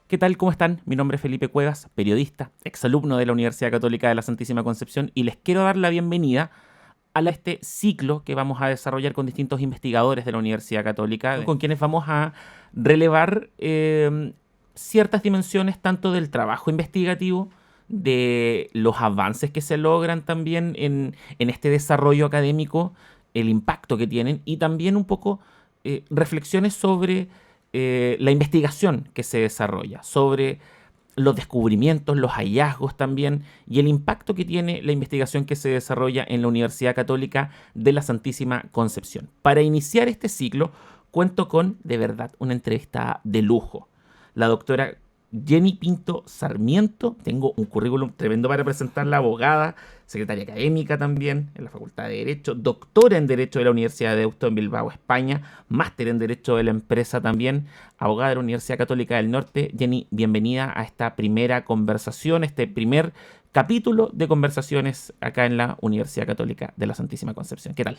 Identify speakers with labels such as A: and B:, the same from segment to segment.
A: ¿Qué tal? ¿Cómo están? Mi nombre es Felipe Cuevas, periodista, exalumno de la Universidad Católica de la Santísima Concepción y les quiero dar la bienvenida a este ciclo que vamos a desarrollar con distintos investigadores de la Universidad Católica, con quienes vamos a relevar ciertas dimensiones tanto del trabajo investigativo, de los avances que se logran también en este desarrollo académico, el impacto que tienen y también un poco reflexiones sobre la investigación que se desarrolla, sobre los descubrimientos, los hallazgos también y el impacto que tiene la investigación que se desarrolla en la Universidad Católica de la Santísima Concepción. Para iniciar este ciclo, cuento con, de verdad, una entrevista de lujo. La doctora Jenny Pinto Sarmiento, tengo un currículum tremendo para presentarla, abogada, secretaria académica también en la Facultad de Derecho, doctora en Derecho de la Universidad de Deusto en Bilbao, España, máster en Derecho de la Empresa también, abogada de la Universidad Católica del Norte. Jenny, bienvenida a esta primera conversación, este primer capítulo de conversaciones acá en la Universidad Católica de la Santísima Concepción. ¿Qué tal?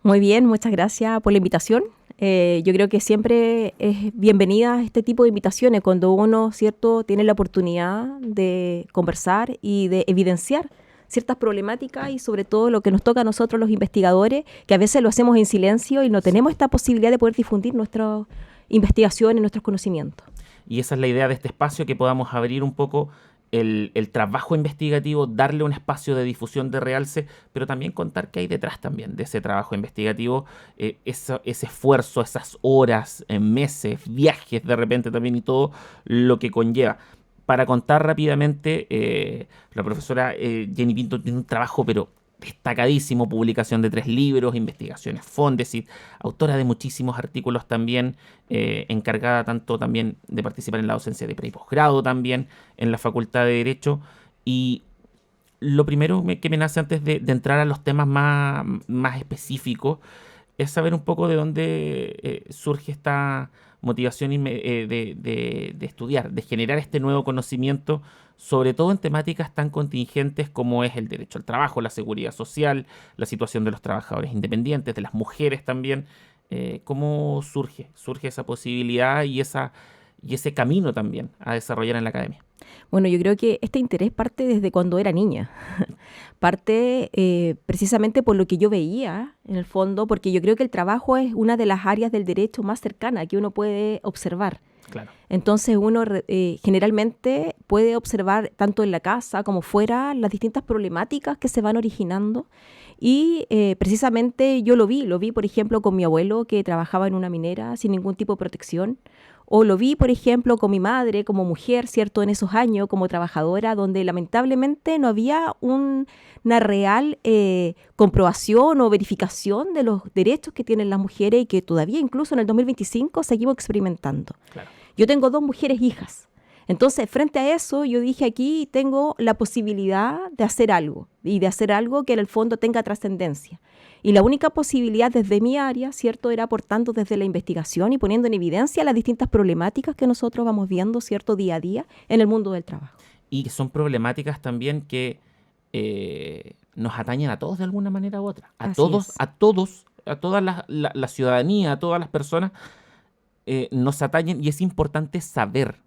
B: Muy bien, muchas gracias por la invitación. Yo creo que siempre es bienvenida este tipo de invitaciones cuando uno, ¿cierto?, tiene la oportunidad de conversar y de evidenciar ciertas problemáticas y sobre todo lo que nos toca a nosotros los investigadores, que a veces lo hacemos en silencio y no tenemos esta posibilidad de poder difundir nuestras investigaciones, nuestros conocimientos.
A: Y esa es la idea de este espacio, que podamos abrir un poco el trabajo investigativo, darle un espacio de difusión, de realce, pero también contar qué hay detrás también de ese trabajo investigativo, ese esfuerzo, esas horas, meses, viajes de repente también y todo lo que conlleva. Para contar rápidamente, la profesora Jenny Pinto tiene un trabajo, pero destacadísimo, publicación de 3 libros, investigaciones Fondesit, autora de muchísimos artículos también, encargada tanto también de participar en la docencia de pre y posgrado también en la Facultad de Derecho. Y lo primero que me nace antes de entrar a los temas más específicos es saber un poco de dónde surge esta motivación de estudiar, de generar este nuevo conocimiento, sobre todo en temáticas tan contingentes como es el derecho al trabajo, la seguridad social, la situación de los trabajadores independientes, de las mujeres también. ¿Cómo surge esa posibilidad y ese camino también a desarrollar en la academia?
B: Bueno, yo creo que este interés parte desde cuando era niña. Parte precisamente por lo que yo veía, en el fondo, porque yo creo que el trabajo es una de las áreas del derecho más cercana que uno puede observar.
A: Claro.
B: Entonces uno generalmente puede observar tanto en la casa como fuera las distintas problemáticas que se van originando y precisamente yo lo vi por ejemplo con mi abuelo que trabajaba en una minera sin ningún tipo de protección, o lo vi por ejemplo con mi madre como mujer, ¿cierto?, en esos años como trabajadora donde lamentablemente no había una real comprobación o verificación de los derechos que tienen las mujeres y que todavía incluso en el 2025 seguimos experimentando.
A: Claro.
B: Yo tengo 2 mujeres hijas. Entonces, frente a eso, yo dije, aquí tengo la posibilidad de hacer algo y de hacer algo que en el fondo tenga trascendencia. Y la única posibilidad desde mi área, ¿cierto?, era aportando desde la investigación y poniendo en evidencia las distintas problemáticas que nosotros vamos viendo, ¿cierto?, día a día en el mundo del trabajo.
A: Y son problemáticas también que nos atañen a todos de alguna manera u otra.
B: Así es.
A: A toda la ciudadanía, a todas las personas nos atañen, y es importante saber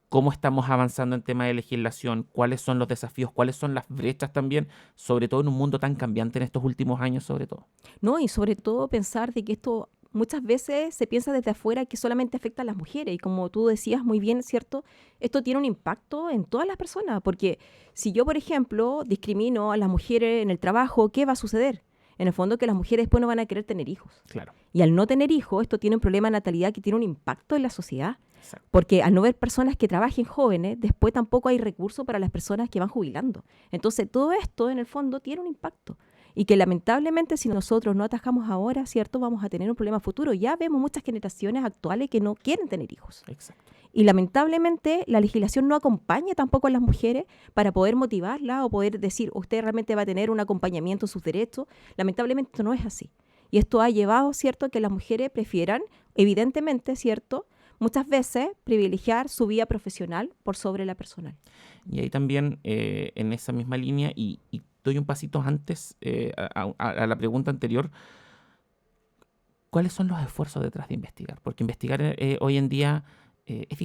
A: cómo estamos avanzando en tema de legislación, cuáles son los desafíos, cuáles son las brechas también, sobre todo en un mundo tan cambiante en estos últimos años, sobre todo.
B: No, y sobre todo pensar de que esto muchas veces se piensa desde afuera que solamente afecta a las mujeres y como tú decías muy bien, ¿cierto? Esto tiene un impacto en todas las personas, porque si yo, por ejemplo, discrimino a las mujeres en el trabajo, ¿qué va a suceder? En el fondo que las mujeres después no van a querer tener hijos.
A: Claro.
B: Y al no tener hijos, esto tiene un problema de natalidad que tiene un impacto en la sociedad.
A: Exacto.
B: Porque al no ver personas que trabajen jóvenes, después tampoco hay recursos para las personas que van jubilando. Entonces, todo esto, en el fondo, tiene un impacto. Y que lamentablemente, si nosotros no atajamos ahora, ¿cierto?, vamos a tener un problema futuro. Ya vemos muchas generaciones actuales que no quieren tener hijos.
A: Exacto.
B: Y lamentablemente, la legislación no acompaña tampoco a las mujeres para poder motivarlas o poder decir, usted realmente va a tener un acompañamiento en sus derechos. Lamentablemente, esto no es así. Y esto ha llevado, ¿cierto?, a que las mujeres prefieran, evidentemente, ¿cierto?, muchas veces privilegiar su vida profesional por sobre la personal.
A: Y ahí también, en esa misma línea, y doy un pasito antes a la pregunta anterior, ¿cuáles son los esfuerzos detrás de investigar? Porque investigar hoy en día es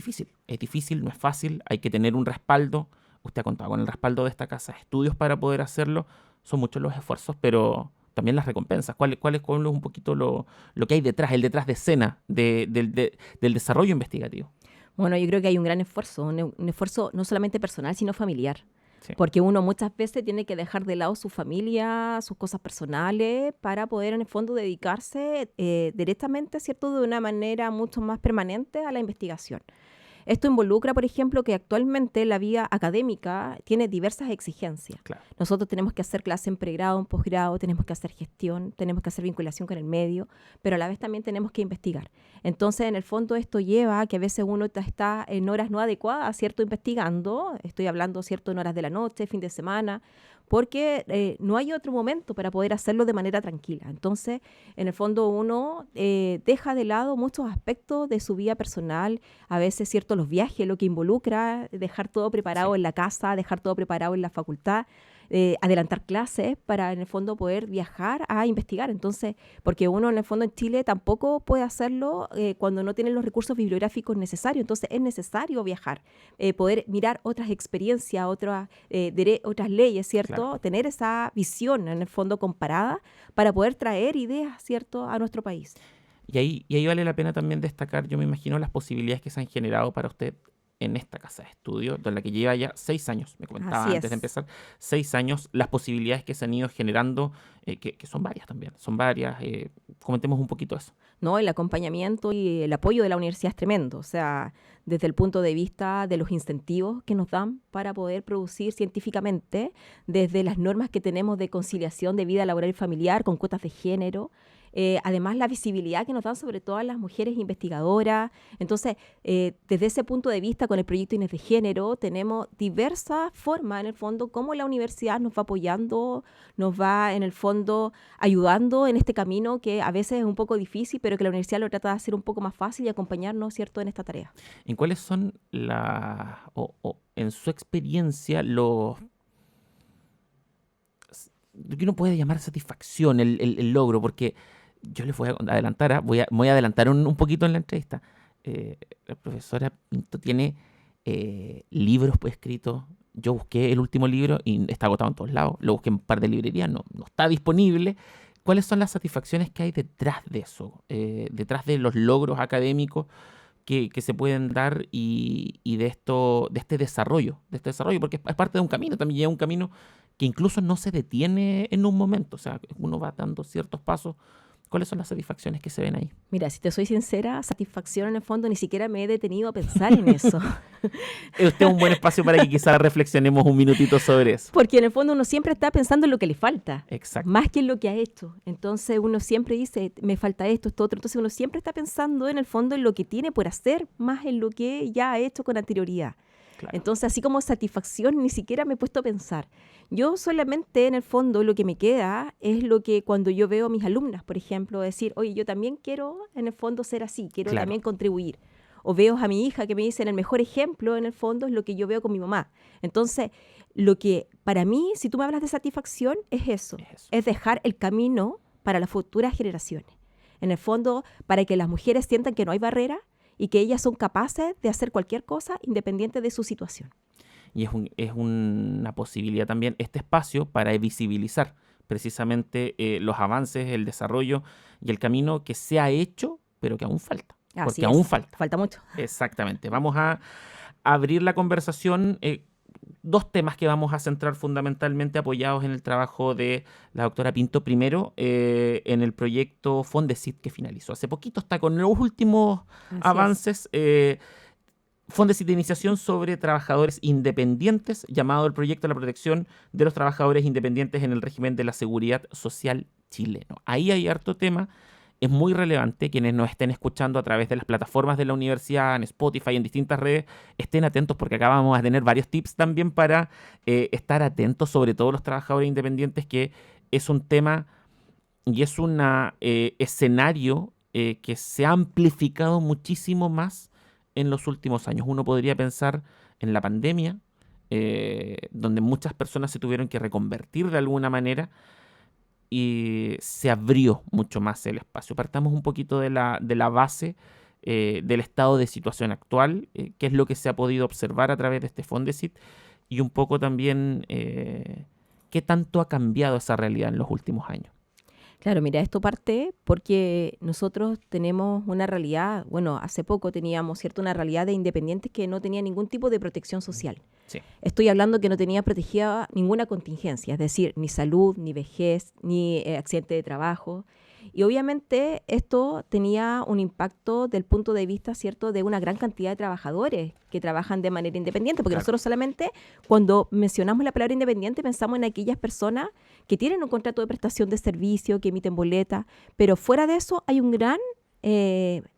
A: difícil, no es fácil, hay que tener un respaldo. Usted ha contado con el respaldo de esta casa de estudios para poder hacerlo. Son muchos los esfuerzos, pero también las recompensas. ¿Cuál es un poquito lo que hay detrás, el detrás de escena del desarrollo investigativo?
B: Bueno, yo creo que hay un gran esfuerzo, un esfuerzo no solamente personal, sino familiar.
A: Sí.
B: Porque uno muchas veces tiene que dejar de lado su familia, sus cosas personales, para poder en el fondo dedicarse directamente, ¿cierto?, de una manera mucho más permanente a la investigación. Esto involucra, por ejemplo, que actualmente la vía académica tiene diversas exigencias.
A: Claro.
B: Nosotros tenemos que hacer clase en pregrado, en posgrado, tenemos que hacer gestión, tenemos que hacer vinculación con el medio, pero a la vez también tenemos que investigar. Entonces, en el fondo, esto lleva a que a veces uno está en horas no adecuadas, ¿cierto?, investigando. Estoy hablando, ¿cierto?, en horas de la noche, fin de semana, porque no hay otro momento para poder hacerlo de manera tranquila. Entonces, en el fondo, uno deja de lado muchos aspectos de su vida personal, a veces, ¿cierto?, los viajes, lo que involucra dejar todo preparado en la casa, dejar todo preparado en la facultad, adelantar clases para, en el fondo, poder viajar a investigar. Entonces, porque uno, en el fondo, en Chile tampoco puede hacerlo cuando no tiene los recursos bibliográficos necesarios. Entonces, es necesario viajar, poder mirar otras experiencias, otras leyes, ¿cierto? Claro. Tener esa visión, en el fondo, comparada para poder traer ideas, ¿cierto?, a nuestro país.
A: Y ahí vale la pena también destacar, yo me imagino, las posibilidades que se han generado para usted en esta casa de estudio, en la que lleva ya 6 años, me comentaba antes de empezar, 6 años, las posibilidades que se han ido generando, que son varias también, comentemos un poquito eso.
B: No, el acompañamiento y el apoyo de la universidad es tremendo, o sea, desde el punto de vista de los incentivos que nos dan para poder producir científicamente, desde las normas que tenemos de conciliación de vida laboral y familiar con cuotas de género, además la visibilidad que nos dan sobre todo a las mujeres investigadoras. Entonces, desde ese punto de vista, con el proyecto Inés de Género, tenemos diversas formas, en el fondo, cómo la universidad nos va apoyando, nos va, en el fondo, ayudando en este camino que a veces es un poco difícil, pero que la universidad lo trata de hacer un poco más fácil y acompañarnos, ¿cierto?, en esta tarea.
A: ¿En cuáles son en su experiencia, lo que uno puede llamar satisfacción, el logro? Porque yo les voy a adelantar, voy a adelantar un poquito en la entrevista. La profesora Pinto tiene libros pues, escritos. Yo busqué el último libro y está agotado en todos lados. Lo busqué en un par de librerías, no está disponible. ¿Cuáles son las satisfacciones que hay detrás de eso? Detrás de los logros académicos que se pueden dar y de este desarrollo, porque es parte de un camino, también lleva un camino que incluso no se detiene en un momento. O sea, uno va dando ciertos pasos. ¿Cuáles son las satisfacciones que se ven ahí?
B: Mira, si te soy sincera, satisfacción en el fondo ni siquiera me he detenido a pensar en eso.
A: Este es un buen espacio para que quizás reflexionemos un minutito sobre eso.
B: Porque en el fondo uno siempre está pensando en lo que le falta.
A: Exacto.
B: Más que en lo que ha hecho. Entonces uno siempre dice, me falta esto otro. Entonces uno siempre está pensando en el fondo en lo que tiene por hacer, más en lo que ya ha hecho con anterioridad. Claro. Entonces, así como satisfacción, ni siquiera me he puesto a pensar. Yo solamente, en el fondo, lo que me queda es lo que cuando yo veo a mis alumnas, por ejemplo, decir, oye, yo también quiero, en el fondo, ser así, quiero claro. también contribuir. O veo a mi hija que me dicen, el mejor ejemplo, en el fondo, es lo que yo veo con mi mamá. Entonces, lo que para mí, si tú me hablas de satisfacción, es eso. Es dejar el camino para las futuras generaciones. En el fondo, para que las mujeres sientan que no hay barrera, y que ellas son capaces de hacer cualquier cosa independiente de su situación.
A: Y es una posibilidad también este espacio para visibilizar precisamente los avances, el desarrollo y el camino que se ha hecho, pero que aún falta. Porque aún falta.
B: Falta mucho.
A: Exactamente. Vamos a abrir la conversación. 2 temas que vamos a centrar fundamentalmente apoyados en el trabajo de la doctora Pinto. Primero, en el proyecto Fondesit que finalizó hace poquito, está con los últimos avances. Fondesit de iniciación sobre trabajadores independientes, llamado el proyecto de la protección de los trabajadores independientes en el régimen de la seguridad social chileno. Ahí hay harto tema. Es muy relevante, quienes nos estén escuchando a través de las plataformas de la universidad, en Spotify, en distintas redes, estén atentos porque acá vamos a tener varios tips también para estar atentos, sobre todo los trabajadores independientes, que es un tema y es un escenario que se ha amplificado muchísimo más en los últimos años. Uno podría pensar en la pandemia, donde muchas personas se tuvieron que reconvertir de alguna manera, y se abrió mucho más el espacio. Partamos un poquito de la base del estado de situación actual, qué es lo que se ha podido observar a través de este Fondesit y un poco también qué tanto ha cambiado esa realidad en los últimos años.
B: Claro, mira, esto parte porque nosotros tenemos una realidad, bueno, hace poco teníamos, ¿cierto?, una realidad de independientes que no tenía ningún tipo de protección social.
A: Sí.
B: Estoy hablando que no tenía protegida ninguna contingencia, es decir, ni salud, ni vejez, ni accidente de trabajo. Y obviamente esto tenía un impacto del punto de vista, ¿cierto?, de una gran cantidad de trabajadores que trabajan de manera independiente, porque
A: Claro.
B: nosotros solamente cuando mencionamos la palabra independiente pensamos en aquellas personas que tienen un contrato de prestación de servicio, que emiten boletas, pero fuera de eso hay un gran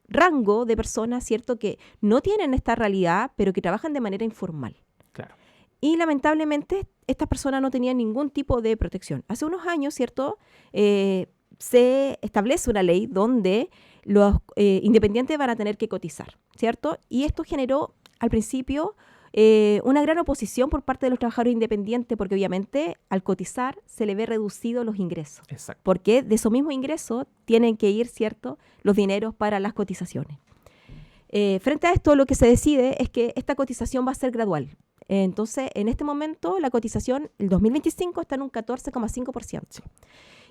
B: rango de personas, ¿cierto?, que no tienen esta realidad, pero que trabajan de manera informal.
A: Claro.
B: Y lamentablemente estas personas no tenían ningún tipo de protección. Hace unos años, ¿cierto?, se establece una ley donde los independientes van a tener que cotizar, ¿cierto? Y esto generó al principio una gran oposición por parte de los trabajadores independientes, porque obviamente al cotizar se le ve reducidos los ingresos.
A: Exacto.
B: Porque de esos mismos ingresos tienen que ir, ¿cierto?, los dineros para las cotizaciones. Frente a esto, lo que se decide es que esta cotización va a ser gradual. Entonces, en este momento, la cotización, el 2025, está en un 14,5%.
A: Sí.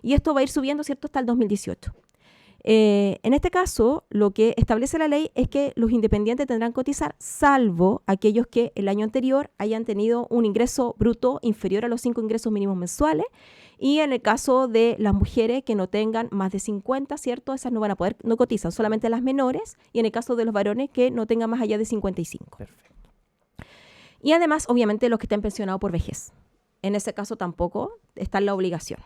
B: Y esto va a ir subiendo, ¿cierto?, hasta el 2018. En este caso, lo que establece la ley es que los independientes tendrán que cotizar, salvo aquellos que el año anterior hayan tenido un ingreso bruto inferior a los 5 ingresos mínimos mensuales. Y en el caso de las mujeres que no tengan más de 50, ¿cierto?, esas no van a poder, no cotizan, solamente las menores. Y en el caso de los varones que no tengan más allá de 55.
A: Perfecto.
B: Y además, obviamente, los que estén pensionados por vejez. En ese caso tampoco está en la obligación.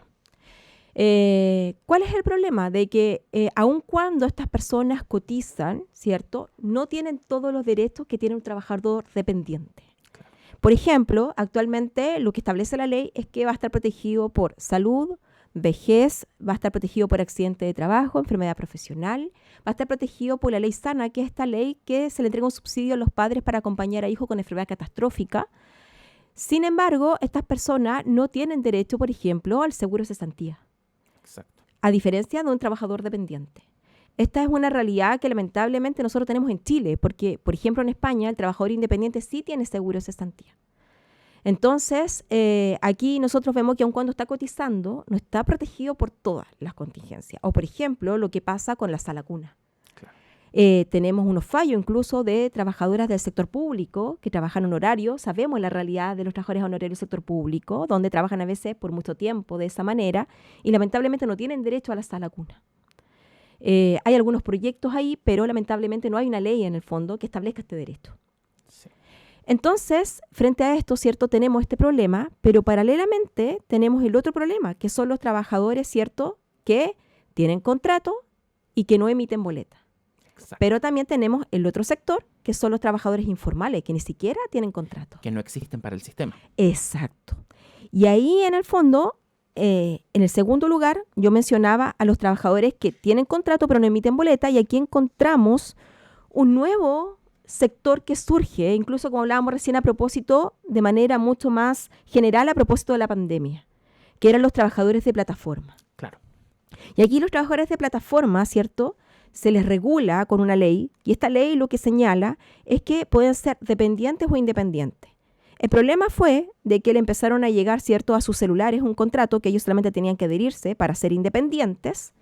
B: ¿Cuál es el problema? De que aun cuando estas personas cotizan, ¿cierto?, no tienen todos los derechos que tiene un trabajador dependiente.
A: Claro.
B: Por ejemplo, actualmente lo que establece la ley es que va a estar protegido por salud, vejez, va a estar protegido por accidente de trabajo, enfermedad profesional, va a estar protegido por la ley SANA, que es esta ley que se le entrega un subsidio a los padres para acompañar a hijos con enfermedad catastrófica. Sin embargo, estas personas no tienen derecho, por ejemplo, al seguro de cesantía.
A: Exacto.
B: A diferencia de un trabajador dependiente. Esta es una realidad que lamentablemente nosotros tenemos en Chile, porque, por ejemplo, en España el trabajador independiente sí tiene seguro de cesantía. Entonces, aquí nosotros vemos que aun cuando está cotizando, no está protegido por todas las contingencias. O, por ejemplo, lo que pasa con la sala cuna.
A: Claro.
B: Tenemos unos fallos incluso de trabajadoras del sector público que trabajan en horario. Sabemos la realidad de los trabajadores honorarios del sector público, donde trabajan a veces por mucho tiempo de esa manera y lamentablemente no tienen derecho a la sala cuna. Hay algunos proyectos ahí, pero lamentablemente no hay una ley en el fondo que establezca este derecho.
A: Sí.
B: Entonces, frente a esto, ¿cierto?, tenemos este problema, pero paralelamente tenemos el otro problema, que son los trabajadores, ¿cierto?, que tienen contrato y que no emiten boleta.
A: Exacto.
B: Pero también tenemos el otro sector, que son los trabajadores informales, que ni siquiera tienen contrato.
A: Que no existen para el sistema.
B: Exacto. Y ahí, en el fondo, en el segundo lugar, yo mencionaba a los trabajadores que tienen contrato pero no emiten boleta, y aquí encontramos un nuevo sector que surge, incluso como hablábamos recién a propósito, de manera mucho más general a propósito de la pandemia, que eran los trabajadores de plataforma.
A: Claro.
B: Y aquí los trabajadores de plataforma, ¿cierto?, se les regula con una ley, y esta ley lo que señala es que pueden ser dependientes o independientes. El problema fue de que le empezaron a llegar, ¿cierto?, a sus celulares un contrato que ellos solamente tenían que adherirse para ser independientes,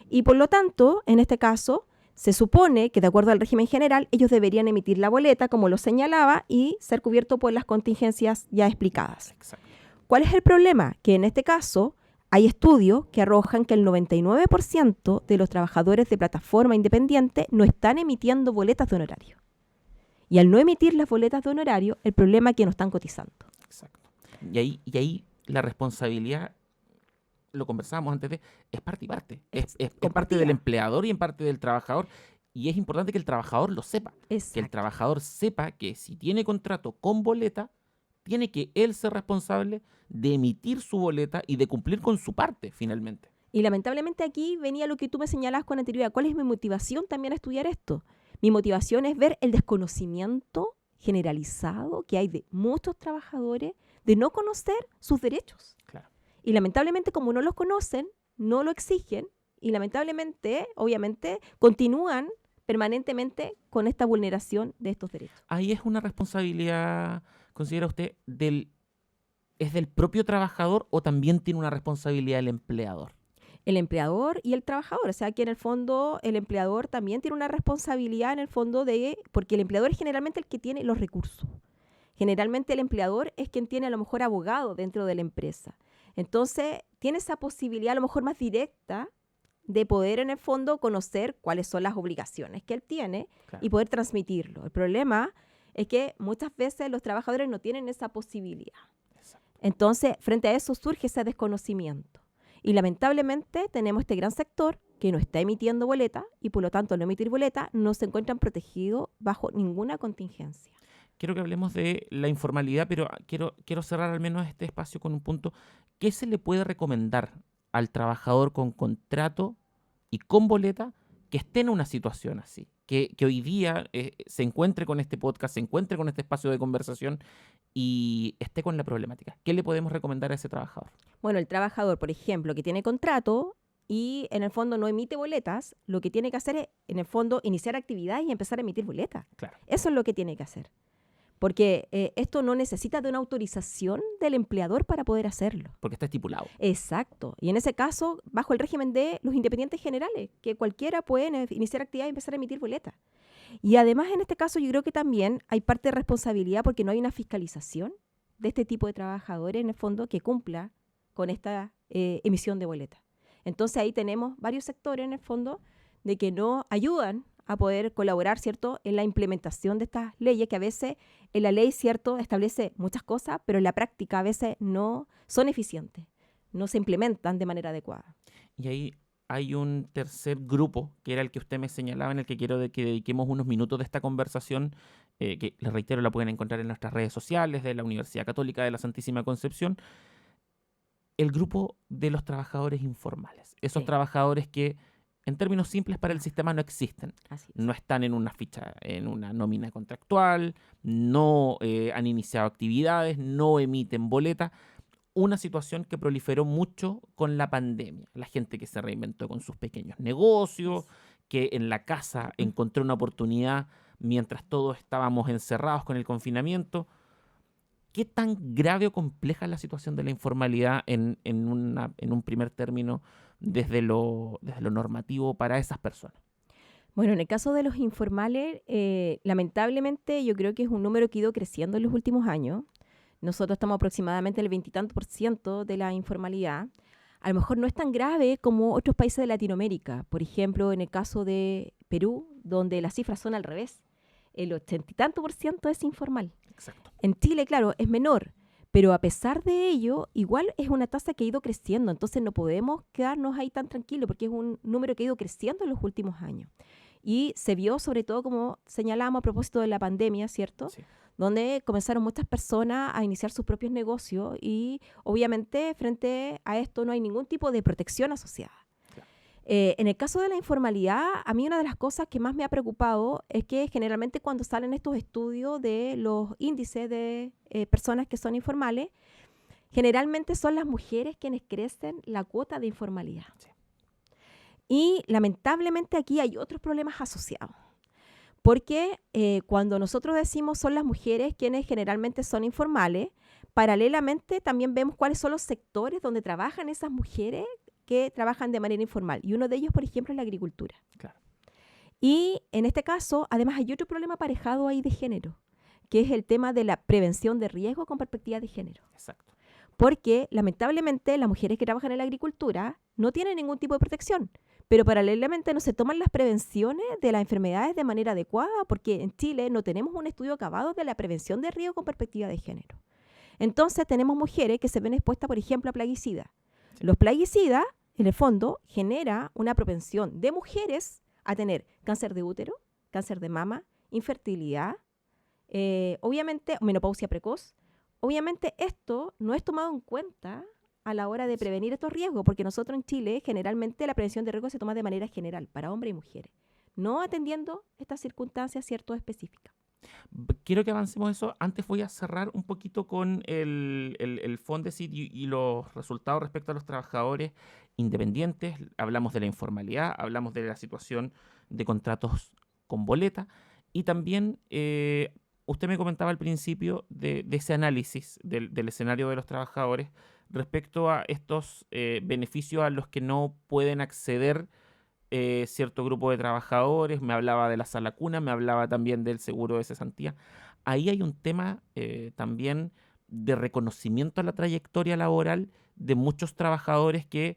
B: y por lo tanto, en este caso, se supone que de acuerdo al régimen general, ellos deberían emitir la boleta, como lo señalaba, y ser cubiertos por las contingencias ya explicadas.
A: Exacto.
B: ¿Cuál es el problema? Que en este caso hay estudios que arrojan que el 99% de los trabajadores de plataforma independiente no están emitiendo boletas de honorario. Y al no emitir las boletas de honorario, el problema es que no están cotizando.
A: Exacto. Y ahí la responsabilidad, lo conversábamos antes es parte y parte. Es parte del empleador y en parte del trabajador. Y es importante que el trabajador lo sepa.
B: Exacto.
A: Que el trabajador sepa que si tiene contrato con boleta, tiene que él ser responsable de emitir su boleta y de cumplir con su parte, finalmente.
B: Y lamentablemente aquí venía lo que tú me señalabas con anterioridad. ¿Cuál es mi motivación también a estudiar esto? Mi motivación es ver el desconocimiento generalizado que hay de muchos trabajadores de no conocer sus derechos.
A: Claro.
B: Y lamentablemente, como no los conocen, no lo exigen y lamentablemente, obviamente, continúan permanentemente con esta vulneración de estos derechos.
A: Ahí es una responsabilidad, ¿considera usted, es del propio trabajador o también tiene una responsabilidad el empleador?
B: El empleador y el trabajador, o sea que en el fondo el empleador también tiene una responsabilidad en el fondo porque el empleador es generalmente el que tiene los recursos. Generalmente el empleador es quien tiene a lo mejor abogado dentro de la empresa. Entonces tiene esa posibilidad a lo mejor más directa de poder en el fondo conocer cuáles son las obligaciones que él tiene
A: Claro.
B: y poder transmitirlo. El problema es que muchas veces los trabajadores no tienen esa posibilidad.
A: Exacto.
B: Entonces, frente a eso surge ese desconocimiento. Y lamentablemente tenemos este gran sector que no está emitiendo boleta y por lo tanto al no emitir boleta no se encuentran protegidos bajo ninguna contingencia.
A: Quiero que hablemos de la informalidad, pero quiero cerrar al menos este espacio con un punto. ¿Qué se le puede recomendar al trabajador con contrato y con boleta que esté en una situación así? Que hoy día se encuentre con este podcast, se encuentre con este espacio de conversación y esté con la problemática. ¿Qué le podemos recomendar a ese trabajador?
B: Bueno, el trabajador, por ejemplo, que tiene contrato y en el fondo no emite boletas, lo que tiene que hacer es, en el fondo, iniciar actividades y empezar a emitir boletas.
A: Claro.
B: Eso es lo que tiene que hacer. Porque esto no necesita de una autorización del empleador para poder hacerlo.
A: Porque está estipulado.
B: Exacto. Y en ese caso, bajo el régimen de los independientes generales, que cualquiera puede iniciar actividad y empezar a emitir boletas. Y además, en este caso, yo creo que también hay parte de responsabilidad porque no hay una fiscalización de este tipo de trabajadores, en el fondo, que cumpla con esta emisión de boletas. Entonces, ahí tenemos varios sectores, en el fondo, de que no ayudan a poder colaborar, ¿cierto?, en la implementación de estas leyes, que a veces en la ley, ¿cierto?, establece muchas cosas, pero en la práctica a veces no son eficientes, no se implementan de manera adecuada.
A: Y ahí hay un tercer grupo, que era el que usted me señalaba, en el que quiero que dediquemos unos minutos de esta conversación, que les reitero, la pueden encontrar en nuestras redes sociales de la Universidad Católica de la Santísima Concepción, el grupo de los trabajadores informales. Esos
B: Sí.
A: trabajadores que, en términos simples, para el sistema no existen.
B: Así es.
A: No están en una ficha, en una nómina contractual, no han iniciado actividades, no emiten boleta. Una situación que proliferó mucho con la pandemia. La gente que se reinventó con sus pequeños negocios, que en la casa encontró una oportunidad mientras todos estábamos encerrados con el confinamiento. ¿Qué tan grave o compleja es la situación de la informalidad en un primer término desde lo normativo para esas personas?
B: Bueno, en el caso de los informales, lamentablemente yo creo que es un número que ha ido creciendo en los últimos años. Nosotros estamos aproximadamente en el 20 y tanto % de la informalidad. A lo mejor no es tan grave como otros países de Latinoamérica. Por ejemplo, en el caso de Perú, donde las cifras son al revés. El 80 y tanto % es informal.
A: Exacto.
B: En Chile, claro, es menor, pero a pesar de ello, igual es una tasa que ha ido creciendo. Entonces no podemos quedarnos ahí tan tranquilos porque es un número que ha ido creciendo en los últimos años. Y se vio sobre todo, como señalábamos a propósito de la pandemia, ¿cierto?
A: Sí.
B: Donde comenzaron muchas personas a iniciar sus propios negocios y obviamente frente a esto no hay ningún tipo de protección asociada.
A: Claro.
B: En el caso de la informalidad, a mí una de las cosas que más me ha preocupado es que generalmente cuando salen estos estudios de los índices de personas que son informales, generalmente son las mujeres quienes crecen la cuota de informalidad.
A: Sí.
B: Y lamentablemente aquí hay otros problemas asociados. Porque cuando nosotros decimos son las mujeres quienes generalmente son informales, paralelamente también vemos cuáles son los sectores donde trabajan esas mujeres que trabajan de manera informal. Y uno de ellos, por ejemplo, es la agricultura.
A: Claro.
B: Y en este caso, además, hay otro problema aparejado ahí de género, que es el tema de la prevención de riesgo con perspectiva de género.
A: Exacto.
B: Porque, lamentablemente, las mujeres que trabajan en la agricultura no tienen ningún tipo de protección, pero paralelamente no se toman las prevenciones de las enfermedades de manera adecuada, porque en Chile no tenemos un estudio acabado de la prevención de riesgo con perspectiva de género. Entonces, tenemos mujeres que se ven expuestas, por ejemplo, a plaguicidas.
A: Sí.
B: Los plaguicidas, en el fondo, genera una propensión de mujeres a tener cáncer de útero, cáncer de mama, infertilidad, obviamente menopausia precoz. Obviamente esto no es tomado en cuenta a la hora de prevenir estos riesgos, porque nosotros en Chile generalmente la prevención de riesgos se toma de manera general para hombres y mujeres, no atendiendo estas circunstancias ciertas específicas.
A: Quiero que avancemos eso. Antes voy a cerrar un poquito con el Fondesit y los resultados respecto a los trabajadores independientes. Hablamos de la informalidad, hablamos de la situación de contratos con boleta. Y también usted me comentaba al principio de ese análisis del escenario de los trabajadores respecto a estos beneficios a los que no pueden acceder cierto grupo de trabajadores. Me hablaba de la sala cuna, me hablaba también del seguro de cesantía. Ahí hay un tema también de reconocimiento a la trayectoria laboral de muchos trabajadores que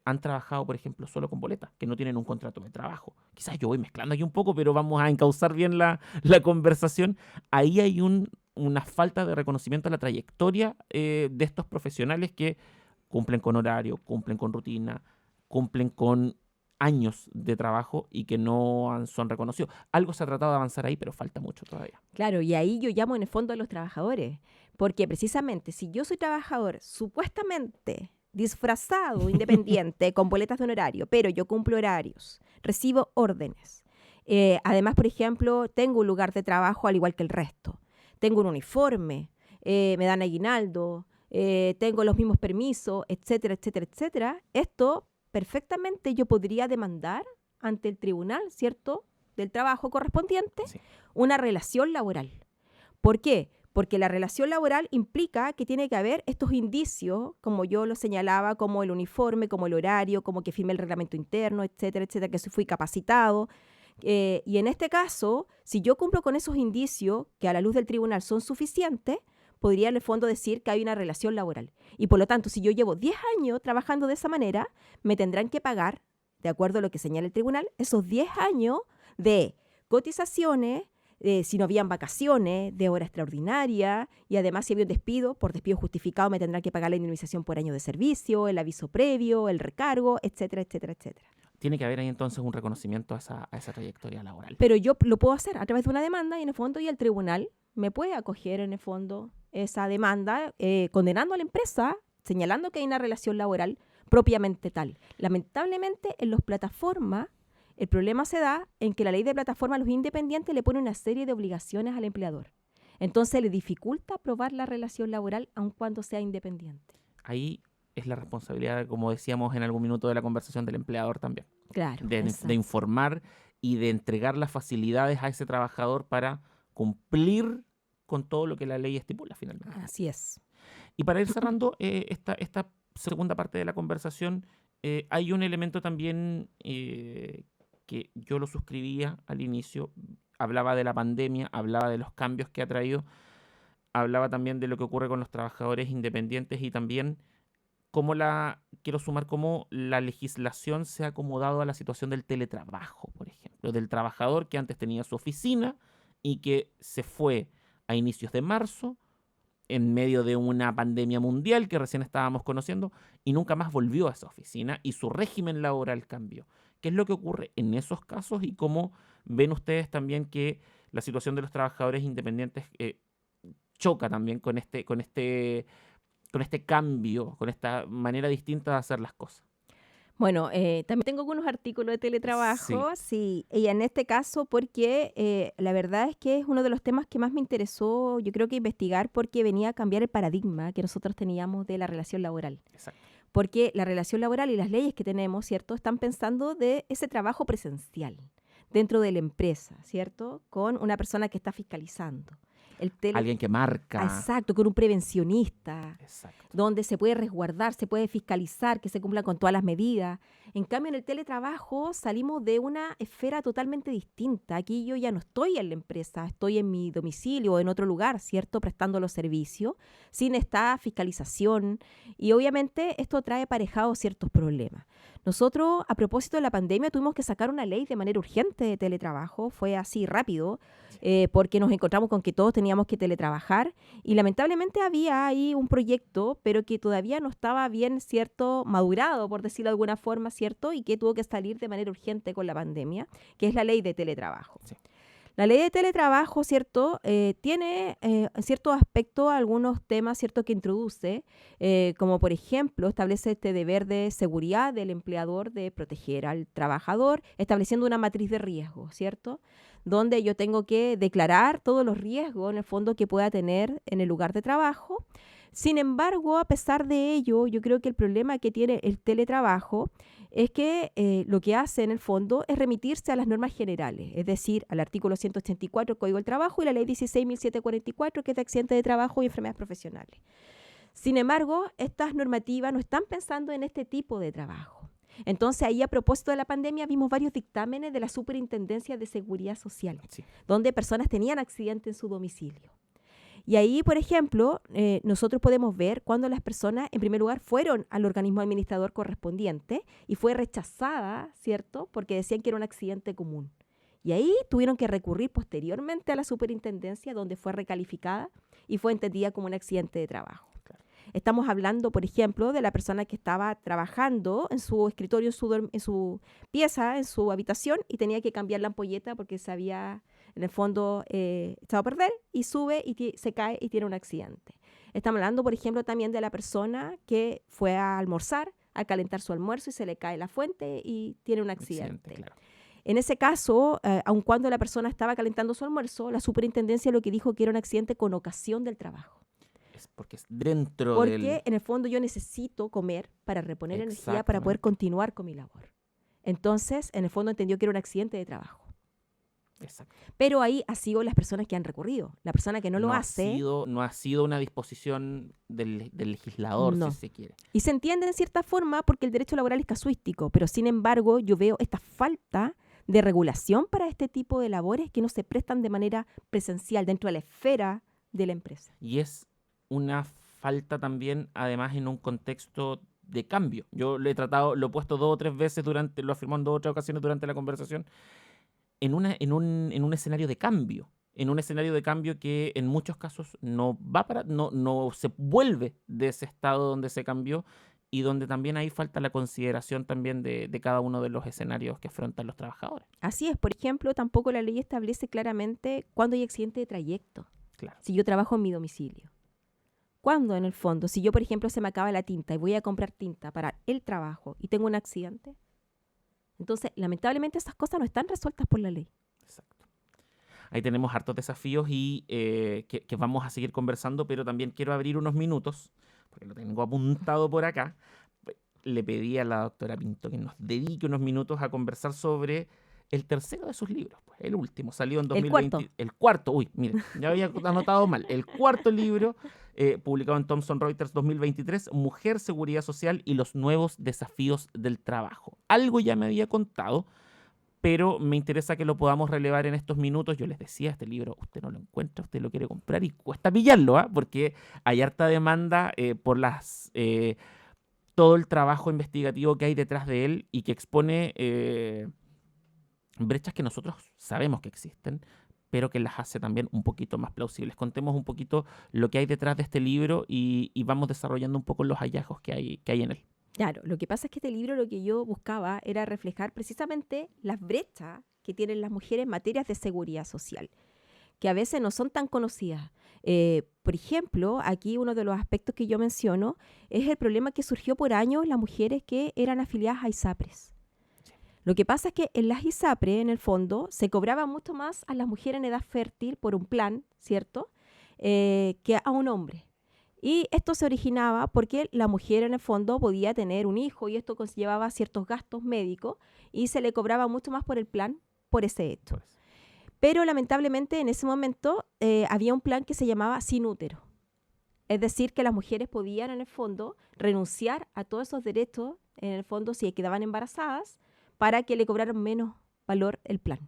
A: han trabajado, por ejemplo, solo con boleta, que no tienen un contrato de trabajo. Quizás yo voy mezclando aquí un poco, pero vamos a encauzar bien la conversación. Ahí hay una falta de reconocimiento a la trayectoria de estos profesionales que cumplen con horario, cumplen con rutina, cumplen con años de trabajo y que no son reconocidos. Algo se ha tratado de avanzar ahí, pero falta mucho todavía.
B: Claro, y ahí yo llamo en el fondo a los trabajadores, porque precisamente si yo soy trabajador supuestamente disfrazado, independiente, con boletas de honorario, pero yo cumplo horarios, recibo órdenes. Además, por ejemplo, tengo un lugar de trabajo al igual que el resto. Tengo un uniforme, me dan aguinaldo, tengo los mismos permisos, etcétera, etcétera, etcétera. Esto perfectamente yo podría demandar ante el tribunal, ¿cierto?, del trabajo correspondiente,
A: Sí.
B: una relación laboral. ¿Por qué? Porque la relación laboral implica que tiene que haber estos indicios, como yo lo señalaba, como el uniforme, como el horario, como que firme el reglamento interno, etcétera, etcétera, que fui capacitado. Y en este caso, si yo cumplo con esos indicios, que a la luz del tribunal son suficientes, podría en el fondo decir que hay una relación laboral. Y por lo tanto, si yo llevo 10 años trabajando de esa manera, me tendrán que pagar, de acuerdo a lo que señala el tribunal, esos 10 años de cotizaciones, si no habían vacaciones, de hora extraordinaria, y además si había un despido, por despido justificado me tendrán que pagar la indemnización por año de servicio, el aviso previo, el recargo, etcétera, etcétera, etcétera.
A: Tiene que haber ahí entonces un reconocimiento a esa trayectoria laboral.
B: Pero yo lo puedo hacer a través de una demanda y en el fondo y el tribunal me puede acoger en el fondo esa demanda condenando a la empresa, señalando que hay una relación laboral propiamente tal. Lamentablemente en las plataformas el problema se da en que la ley de plataforma a los independientes le pone una serie de obligaciones al empleador. Entonces le dificulta probar la relación laboral aun cuando sea independiente.
A: Ahí es la responsabilidad, como decíamos en algún minuto de la conversación, del empleador también.
B: Claro.
A: De informar y de entregar las facilidades a ese trabajador para cumplir con todo lo que la ley estipula finalmente.
B: Así es.
A: Y para ir cerrando esta segunda parte de la conversación, hay un elemento también que yo lo suscribía al inicio. Hablaba de la pandemia, hablaba de los cambios que ha traído, hablaba también de lo que ocurre con los trabajadores independientes y también quiero sumar cómo la legislación se ha acomodado a la situación del teletrabajo, por ejemplo, del trabajador que antes tenía su oficina y que se fue a inicios de marzo, en medio de una pandemia mundial que recién estábamos conociendo, y nunca más volvió a esa oficina y su régimen laboral cambió. ¿Qué es lo que ocurre en esos casos y cómo ven ustedes también que la situación de los trabajadores independientes choca también con este cambio, con esta manera distinta de hacer las cosas?
B: Bueno, también tengo algunos artículos de teletrabajo, sí, y en este caso porque la verdad es que es uno de los temas que más me interesó, yo creo que investigar, porque venía a cambiar el paradigma que nosotros teníamos de la relación laboral.
A: Exacto.
B: Porque la relación laboral y las leyes que tenemos, ¿cierto?, están pensando de ese trabajo presencial dentro de la empresa, ¿cierto?, con una persona que está fiscalizando.
A: Alguien que marca.
B: Exacto, con un prevencionista.
A: Exacto.
B: Donde se puede resguardar, se puede fiscalizar, que se cumplan con todas las medidas. En cambio, en el teletrabajo salimos de una esfera totalmente distinta. Aquí yo ya no estoy en la empresa, estoy en mi domicilio o en otro lugar, ¿cierto?, prestando los servicios, sin esta fiscalización. Y obviamente esto trae aparejados ciertos problemas. Nosotros, a propósito de la pandemia, tuvimos que sacar una ley de manera urgente de teletrabajo. Fue así rápido, porque nos encontramos con que todos teníamos que teletrabajar y lamentablemente había ahí un proyecto, pero que todavía no estaba bien, ¿cierto?, madurado, por decirlo de alguna forma, ¿cierto?, y que tuvo que salir de manera urgente con la pandemia, que es la ley de teletrabajo. Sí. La ley de teletrabajo, ¿cierto?, tiene en cierto aspecto algunos temas, ¿cierto?, que introduce, como por ejemplo establece este deber de seguridad del empleador de proteger al trabajador, estableciendo una matriz de riesgo, ¿cierto?, donde yo tengo que declarar todos los riesgos en el fondo que pueda tener en el lugar de trabajo, Sin embargo, a pesar de ello, yo creo que el problema que tiene el teletrabajo es que lo que hace en el fondo es remitirse a las normas generales, es decir, al artículo 184 del Código del Trabajo y la ley 16.744, que es de accidentes de trabajo y enfermedades profesionales. Sin embargo, estas normativas no están pensando en este tipo de trabajo. Entonces, ahí a propósito de la pandemia vimos varios dictámenes de la Superintendencia de Seguridad Social,
A: Sí.
B: donde personas tenían accidentes en su domicilio. Y ahí, por ejemplo, nosotros podemos ver cuando las personas, en primer lugar, fueron al organismo administrador correspondiente y fue rechazada, ¿cierto?, porque decían que era un accidente común. Y ahí tuvieron que recurrir posteriormente a la superintendencia, donde fue recalificada y fue entendida como un accidente de trabajo.
A: Claro.
B: Estamos hablando, por ejemplo, de la persona que estaba trabajando en su escritorio, en su pieza, en su habitación, y tenía que cambiar la ampolleta porque se había, en el fondo, echado a perder, y sube y se cae y tiene un accidente. Estamos hablando, por ejemplo, también de la persona que fue a almorzar, a calentar su almuerzo y se le cae la fuente y tiene un accidente.
A: Claro.
B: En ese caso, aun cuando la persona estaba calentando su almuerzo, la superintendencia lo que dijo que era un accidente con ocasión del trabajo.
A: Porque es dentro
B: Porque en el fondo yo necesito comer para reponer energía para poder continuar con mi labor. Entonces, en el fondo entendió que era un accidente de trabajo.
A: Exacto.
B: Pero ahí ha sido las personas que han recurrido. La persona que no lo hace...
A: No ha sido una disposición del legislador,
B: no.
A: si se quiere.
B: Y se entiende en cierta forma porque el derecho laboral es casuístico, pero sin embargo yo veo esta falta de regulación para este tipo de labores que no se prestan de manera presencial dentro de la esfera de la empresa.
A: Y es una falta también, además, en un contexto de cambio. Yo lo he tratado, lo he puesto 2 o 3 veces lo afirmó en 2 o 3 ocasiones durante la conversación, en un escenario de cambio. En un escenario de cambio que en muchos casos no se vuelve de ese estado donde se cambió y donde también ahí falta la consideración también de cada uno de los escenarios que afrontan los trabajadores.
B: Así es. Por ejemplo, tampoco la ley establece claramente cuándo hay accidente de trayecto.
A: Claro.
B: Si yo trabajo en mi domicilio. ¿Cuándo, en el fondo? Si yo, por ejemplo, se me acaba la tinta y voy a comprar tinta para el trabajo y tengo un accidente. Entonces, lamentablemente, esas cosas no están resueltas por la ley.
A: Exacto. Ahí tenemos hartos desafíos y que vamos a seguir conversando, pero también quiero abrir unos minutos, porque lo tengo apuntado por acá. Le pedí a la doctora Pinto que nos dedique unos minutos a conversar sobre el tercero de sus libros, pues, el último, salió en 2020. El cuarto, uy, mire, ya había anotado mal. El cuarto libro, publicado en Thomson Reuters 2023, Mujer, Seguridad Social y los nuevos desafíos del trabajo. Algo ya me había contado, pero me interesa que lo podamos relevar en estos minutos. Yo les decía, este libro usted no lo encuentra, usted lo quiere comprar y cuesta pillarlo, porque hay harta demanda por todo el trabajo investigativo que hay detrás de él y que expone brechas que nosotros sabemos que existen, pero que las hace también un poquito más plausibles. Contemos un poquito lo que hay detrás de este libro y vamos desarrollando un poco los hallazgos que hay en él.
B: Claro, lo que pasa es que este libro lo que yo buscaba era reflejar precisamente las brechas que tienen las mujeres en materias de seguridad social, que a veces no son tan conocidas. Por ejemplo, aquí uno de los aspectos que yo menciono es el problema que surgió por años las mujeres que eran afiliadas a ISAPRES. Lo que pasa es que en las ISAPRE, en el fondo, se cobraba mucho más a las mujeres en edad fértil por un plan, ¿cierto?, que a un hombre. Y esto se originaba porque la mujer, en el fondo, podía tener un hijo y esto conllevaba ciertos gastos médicos y se le cobraba mucho más por el plan por ese hecho.
A: Pues.
B: Pero, lamentablemente, en ese momento había un plan que se llamaba sin útero. Es decir, que las mujeres podían, en el fondo, renunciar a todos esos derechos, en el fondo, si quedaban embarazadas, para que le cobraran menos valor el plan.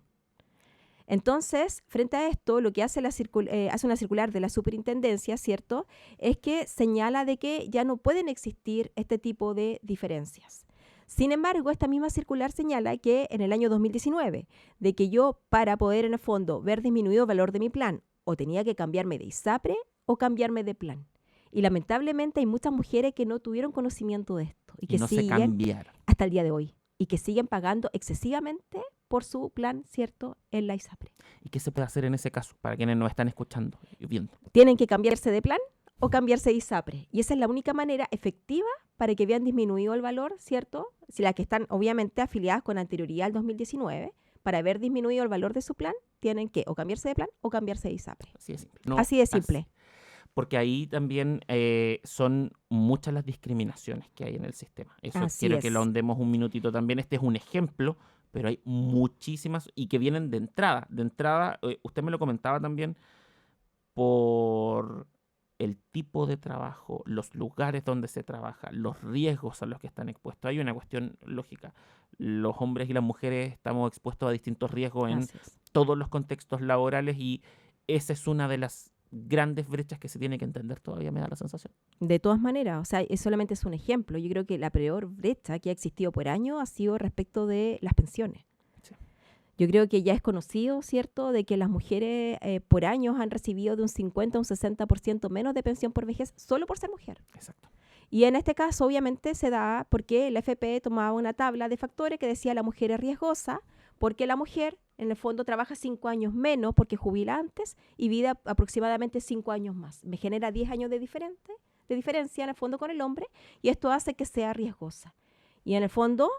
B: Entonces, frente a esto, lo que hace una circular de la superintendencia, ¿cierto?, es que señala de que ya no pueden existir este tipo de diferencias. Sin embargo, esta misma circular señala que en el año 2019, de que yo, para poder, en el fondo, ver disminuido el valor de mi plan, o tenía que cambiarme de ISAPRE o cambiarme de plan. Y lamentablemente hay muchas mujeres que no tuvieron conocimiento de esto y que
A: no
B: siguen
A: se cambiaron
B: hasta el día de hoy. Y que siguen pagando excesivamente por su plan, ¿cierto?, en la ISAPRE.
A: ¿Y qué se puede hacer en ese caso para quienes nos están escuchando y viendo?
B: Tienen que cambiarse de plan o cambiarse de ISAPRE. Y esa es la única manera efectiva para que vean disminuido el valor, ¿cierto? Si las que están obviamente afiliadas con anterioridad al 2019, para haber disminuido el valor de su plan, tienen que o cambiarse de plan o cambiarse de ISAPRE.
A: Así de simple.
B: Así de simple.
A: porque ahí también son muchas las discriminaciones que hay en el sistema. Eso
B: Así
A: quiero que lo
B: es.
A: ahondemos un minutito también. Este es un ejemplo, pero hay muchísimas y que vienen de entrada. De entrada, usted me lo comentaba también, por el tipo de trabajo, los lugares donde se trabaja, los riesgos a los que están expuestos. Hay una cuestión lógica. Los hombres y las mujeres estamos expuestos a distintos riesgos en
B: Así es.
A: todos los contextos laborales y esa es una de las grandes brechas que se tiene que entender todavía, me da la sensación.
B: De todas maneras, o sea, solamente es un ejemplo. Yo creo que la peor brecha que ha existido por años ha sido respecto de las pensiones.
A: Sí,
B: Yo creo que ya es conocido, ¿cierto?, de que las mujeres por años han recibido de un 50 a un 60% menos de pensión por vejez solo por ser mujer.
A: exacto.
B: Y en este caso, obviamente, se da porque el FP tomaba una tabla de factores que decía la mujer es riesgosa, porque la mujer, en el fondo, trabaja 5 años menos porque jubila antes y vive aproximadamente 5 años más. Me genera 10 años de diferencia, en el fondo, con el hombre, y esto hace que sea riesgosa. Y en el fondo,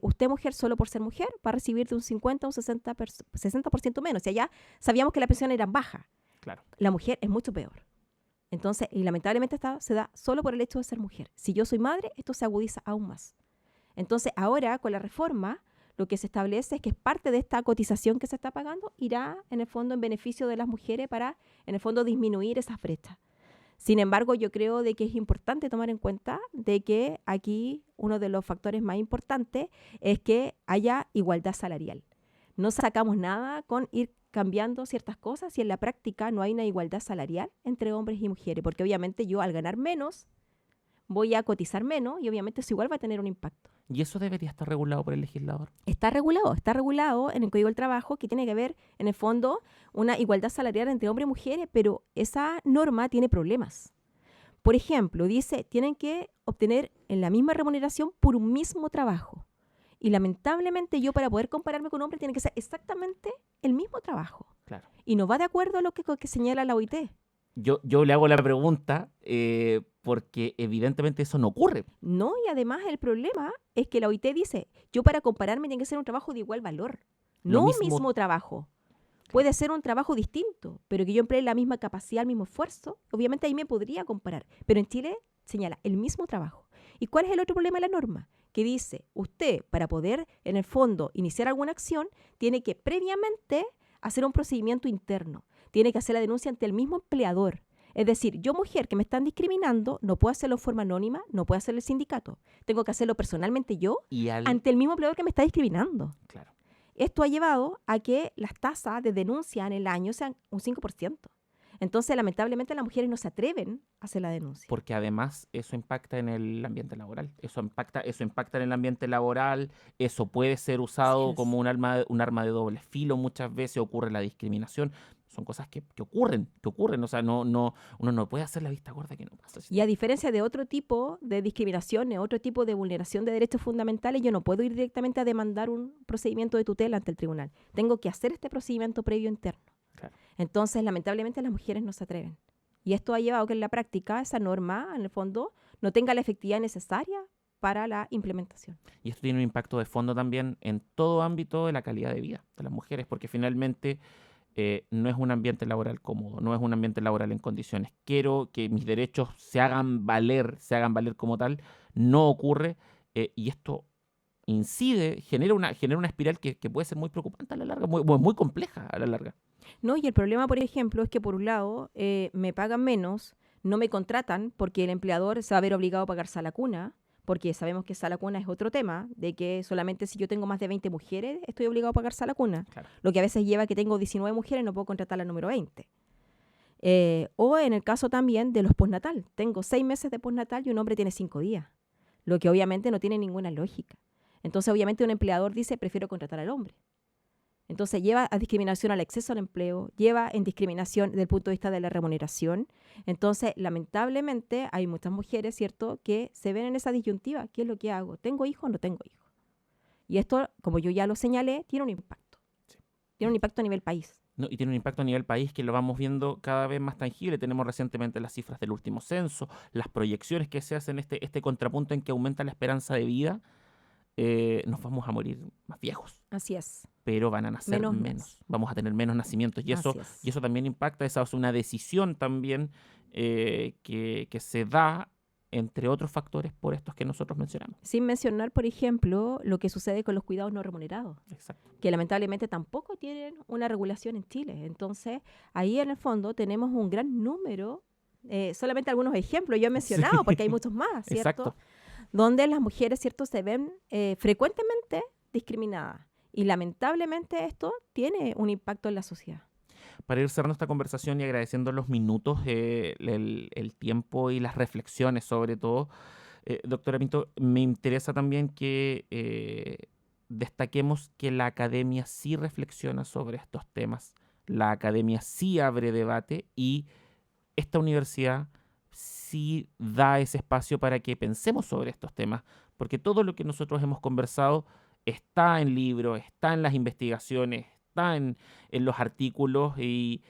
B: usted, mujer, solo por ser mujer, va a recibir de un 50 a un 60% menos. O sea, ya sabíamos que la pensión era baja.
A: Claro.
B: La mujer es mucho peor. Entonces, y lamentablemente se da solo por el hecho de ser mujer. Si yo soy madre, esto se agudiza aún más. Entonces, ahora, con la reforma, lo que se establece es que parte de esta cotización que se está pagando irá, en el fondo, en beneficio de las mujeres para, en el fondo, disminuir esas brechas. Sin embargo, yo creo de que es importante tomar en cuenta de que aquí uno de los factores más importantes es que haya igualdad salarial. No sacamos nada con ir cambiando ciertas cosas si en la práctica no hay una igualdad salarial entre hombres y mujeres, porque obviamente yo al ganar menos voy a cotizar menos y obviamente eso igual va a tener un impacto.
A: ¿Y eso debería estar regulado por el legislador?
B: Está regulado en el Código del Trabajo que tiene que ver, en el fondo, una igualdad salarial entre hombres y mujeres, pero esa norma tiene problemas. Por ejemplo, dice, tienen que obtener en la misma remuneración por un mismo trabajo. Y lamentablemente yo para poder compararme con un hombre tiene que ser exactamente el mismo trabajo.
A: Claro.
B: Y no va de acuerdo a lo que señala la OIT.
A: Yo le hago la pregunta porque evidentemente eso no ocurre.
B: No, y además el problema es que la OIT dice, yo para compararme tiene que ser un trabajo de igual valor,
A: Lo
B: no
A: mismo-
B: mismo trabajo. Puede ser un trabajo distinto, pero que yo emplee la misma capacidad, el mismo esfuerzo, obviamente ahí me podría comparar. Pero en Chile señala el mismo trabajo. ¿Y cuál es el otro problema de la norma? Que dice, usted para poder en el fondo iniciar alguna acción, tiene que previamente hacer un procedimiento interno. Tiene que hacer la denuncia ante el mismo empleador. Es decir, yo mujer que me están discriminando, no puedo hacerlo de forma anónima, no puedo hacerlo el sindicato. Tengo que hacerlo personalmente yo
A: Y
B: ante el mismo empleador que me está discriminando.
A: Claro.
B: Esto ha llevado a que las tasas de denuncia en el año sean un 5%. Entonces, lamentablemente, las mujeres no se atreven a hacer la denuncia.
A: Porque además eso impacta en el ambiente laboral. Eso impacta en el ambiente laboral. Eso puede ser usado
B: Así es.
A: como un arma de doble filo. Muchas veces ocurre la discriminación. Son cosas que ocurren. O sea, uno no puede hacer la vista gorda que no pasa.
B: Y a diferencia de otro tipo de discriminación, otro tipo de vulneración de derechos fundamentales, yo no puedo ir directamente a demandar un procedimiento de tutela ante el tribunal. Tengo que hacer este procedimiento previo interno.
A: Claro.
B: Entonces, lamentablemente, las mujeres no se atreven. Y esto ha llevado a que en la práctica esa norma, en el fondo, no tenga la efectividad necesaria para la implementación.
A: Y esto tiene un impacto de fondo también en todo ámbito de la calidad de vida de las mujeres, porque finalmente no es un ambiente laboral cómodo, no es un ambiente laboral en condiciones. Quiero que mis derechos se hagan valer como tal, no ocurre, y esto incide, genera una espiral que puede ser muy preocupante a la larga, muy compleja a la larga.
B: No, y el problema, por ejemplo, es que por un lado me pagan menos, no me contratan porque el empleador se va a ver obligado a pagar sala cuna, porque sabemos que sala cuna es otro tema, de que solamente si yo tengo más de 20 mujeres estoy obligado a pagar sala cuna,
A: Claro.
B: lo que a veces lleva a que tengo 19 mujeres y no puedo contratar la número 20. O en el caso también de los postnatal, tengo 6 meses de postnatal y un hombre tiene 5 días, lo que obviamente no tiene ninguna lógica. Entonces obviamente un empleador dice prefiero contratar al hombre. Entonces lleva a discriminación al acceso al empleo, lleva en discriminación desde el punto de vista de la remuneración. Entonces, lamentablemente, hay muchas mujeres, ¿cierto?, que se ven en esa disyuntiva. ¿Qué es lo que hago? ¿Tengo hijo o no tengo hijo? Y esto, como yo ya lo señalé, tiene un impacto.
A: Sí.
B: Tiene un impacto a nivel país.
A: No, y tiene un impacto a nivel país que lo vamos viendo cada vez más tangible. Tenemos recientemente las cifras del último censo, las proyecciones que se hacen, este contrapunto en que aumenta la esperanza de vida. Nos vamos a morir más viejos,
B: Así es.
A: pero van a nacer
B: Menos.
A: Vamos a tener menos nacimientos y
B: Así es.
A: eso también impacta. Esa es una decisión también que se da, entre otros factores, por estos que nosotros mencionamos.
B: Sin mencionar, por ejemplo, lo que sucede con los cuidados no remunerados,
A: Exacto.
B: que lamentablemente tampoco tienen una regulación en Chile. Entonces, ahí en el fondo tenemos un gran número, solamente algunos ejemplos yo he mencionado,
A: Sí.
B: porque hay muchos más, ¿cierto?
A: Exacto.
B: Donde las mujeres, ¿cierto?, se ven frecuentemente discriminadas. Y lamentablemente esto tiene un impacto en la sociedad.
A: Para ir cerrando esta conversación y agradeciendo los minutos, el tiempo y las reflexiones sobre todo, doctora Pinto, me interesa también que destaquemos que la academia sí reflexiona sobre estos temas, la academia sí abre debate y esta universidad sí da ese espacio para que pensemos sobre estos temas, porque todo lo que nosotros hemos conversado está en libros, está en las investigaciones, está en los artículos y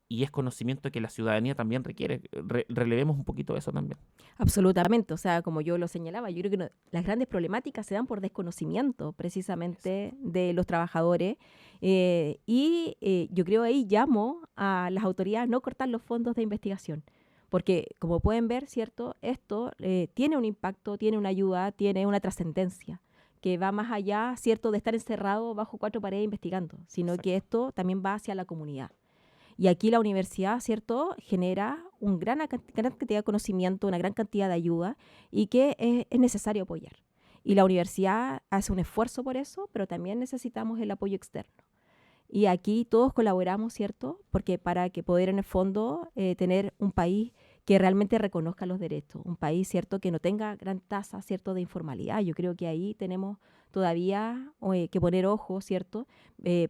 A: es conocimiento que la ciudadanía también requiere. Relevemos un poquito eso también.
B: Absolutamente, o sea, como yo lo señalaba, yo creo que las grandes problemáticas se dan por desconocimiento precisamente de los trabajadores yo creo ahí llamo a las autoridades a no cortar los fondos de investigación, porque como pueden ver, ¿cierto? Esto tiene un impacto, tiene una ayuda, tiene una trascendencia que va más allá, ¿cierto?, de estar encerrado bajo cuatro paredes investigando, sino
A: Exacto.
B: que esto también va hacia la comunidad. Y aquí la universidad, ¿cierto?, genera una gran cantidad de conocimiento, una gran cantidad de ayuda y que es necesario apoyar. Y la universidad hace un esfuerzo por eso, pero también necesitamos el apoyo externo. Y aquí todos colaboramos, ¿cierto?, porque para que poder en el fondo tener un país que realmente reconozca los derechos, un país, ¿cierto?, que no tenga gran tasa, ¿cierto?, de informalidad. Yo creo que ahí tenemos todavía que poner ojo, ¿cierto?,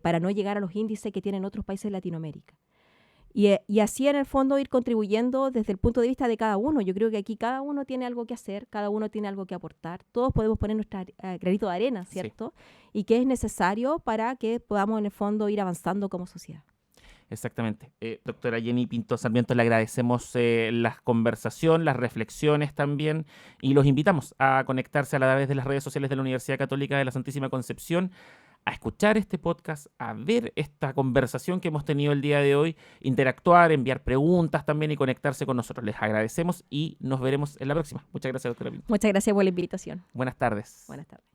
B: para no llegar a los índices que tienen otros países de Latinoamérica. Y así en el fondo ir contribuyendo desde el punto de vista de cada uno. Yo creo que aquí cada uno tiene algo que hacer, cada uno tiene algo que aportar. Todos podemos poner nuestro granito de arena, ¿cierto? Sí. Y que es necesario para que podamos en el fondo ir avanzando como sociedad.
A: Exactamente. Doctora Jenny Pinto Sarmiento, le agradecemos la conversación, las reflexiones también y los invitamos a conectarse a través de las redes sociales de la Universidad Católica de la Santísima Concepción, a escuchar este podcast, a ver esta conversación que hemos tenido el día de hoy, interactuar, enviar preguntas también y conectarse con nosotros. Les agradecemos y nos veremos en la próxima. Muchas gracias, doctora Pinto.
B: Muchas gracias por la invitación.
A: Buenas tardes.
B: Buenas tardes.